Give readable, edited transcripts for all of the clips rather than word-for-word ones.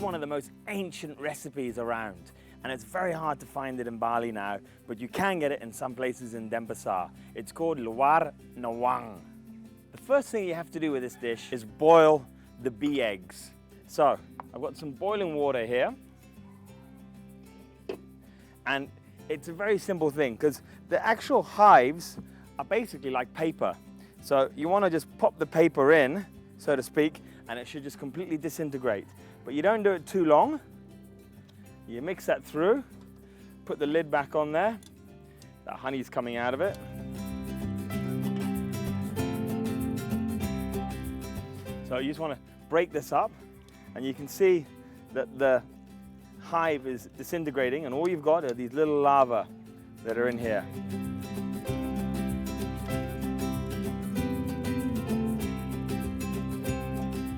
one of the most ancient recipes around, and it's very hard to find it in Bali now, but you can get it in some places in Denpasar. It's called Lawar Nyawan. The first thing you have to do with this dish is boil the bee eggs. So I've got some boiling water here, and it's a very simple thing because the actual hives are basically like paper. So you want to just pop the paper in, so to speak, and it should just completely disintegrate. But you don't do it too long. You mix that through, put the lid back on there. That honey's coming out of it. So you just want to break this up, and you can see that the hive is disintegrating, and all you've got are these little larvae that are in here.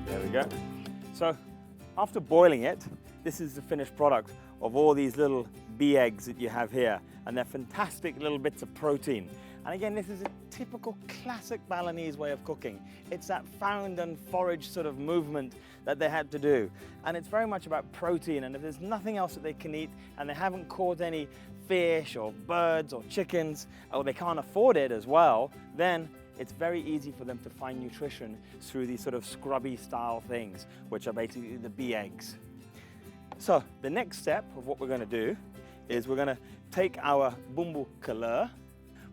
There we go. So after boiling it, this is the finished product of all these little bee eggs that you have here, and they're fantastic little bits of protein. And again, this is a typical classic Balinese way of cooking. It's that found and forage sort of movement that they had to do. And it's very much about protein, and if there's nothing else that they can eat and they haven't caught any fish or birds or chickens, or they can't afford it as well, then it's very easy for them to find nutrition through these sort of scrubby style things, which are basically the bee eggs. So the next step of what we're going to do is we're going to take our bumbu color,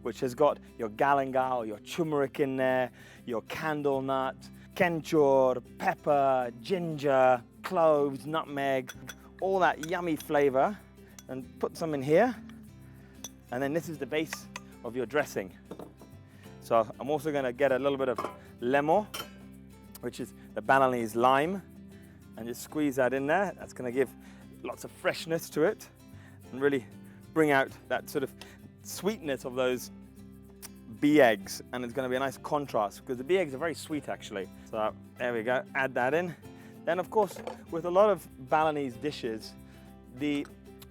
which has got your galangal, your turmeric in there, your candle nut, kencur, pepper, ginger, cloves, nutmeg, all that yummy flavor, and put some in here. And then this is the base of your dressing. So I'm also going to get a little bit of lemon, which is the Balinese lime, and just squeeze that in there. That's going to give lots of freshness to it and really bring out that sort of sweetness of those bee eggs, and it's going to be a nice contrast because the bee eggs are very sweet actually. So there we go, add that in. Then of course, with a lot of Balinese dishes, the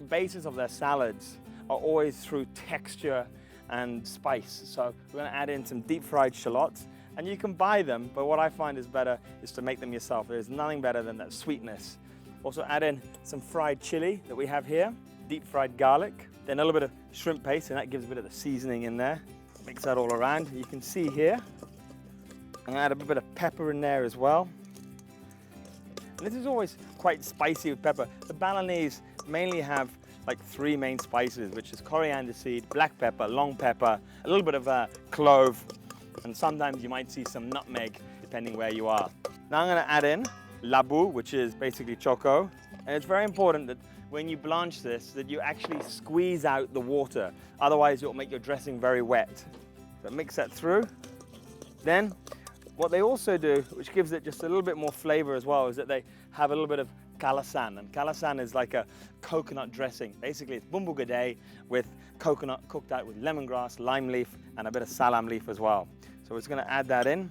basis of their salads are always through texture and spice. So we're going to add in some deep fried shallots, and you can buy them, but what I find is better is to make them yourself. There's nothing better than that sweetness. Also add in some fried chili that we have here, deep fried garlic, then a little bit of shrimp paste, and that gives a bit of the seasoning in there. Mix that all around. You can see here, I'm going to add a bit of pepper in there as well. And this is always quite spicy with pepper. The Balinese mainly have like 3 main spices, which is coriander seed, black pepper, long pepper, a little bit of clove, and sometimes you might see some nutmeg, depending where you are. Now I'm going to add in labu, which is basically choco, and it's very important that when you blanch this, that you actually squeeze out the water, otherwise it will make your dressing very wet. So mix that through. Then what they also do, which gives it just a little bit more flavor as well, is that they have a little bit of kalasan, and kalasan is like a coconut dressing. Basically it's bumbu gede with coconut cooked out with lemongrass, lime leaf, and a bit of salam leaf as well. So we're just going to add that in,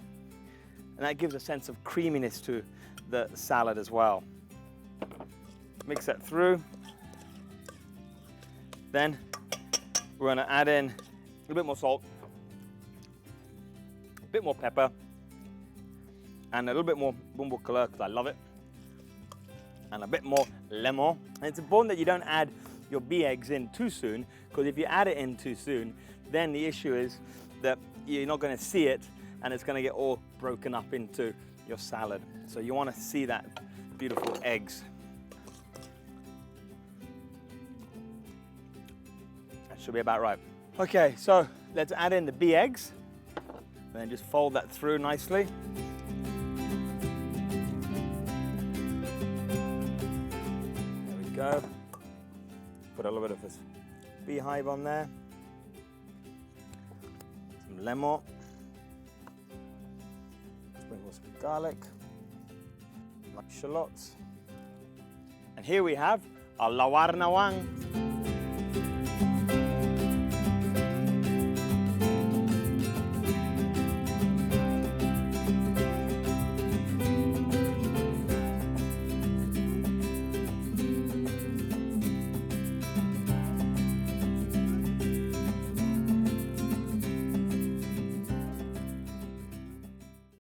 and that gives a sense of creaminess to the salad as well. Mix that through. Then we're going to add in a little bit more salt, a bit more pepper, and a little bit more bumbu color because I love it, and a bit more lemon. And it's important that you don't add your bee eggs in too soon, because if you add it in too soon, then the issue is that you're not going to see it, and it's going to get all broken up into your salad. So you want to see that beautiful eggs. That should be about right. Okay, so let's add in the bee eggs, and then just fold that through nicely. There we go. Put a little bit of this beehive on there. Some lemon. Sprinkle some garlic. Like shallots. And here we have our Lawar Nyawan.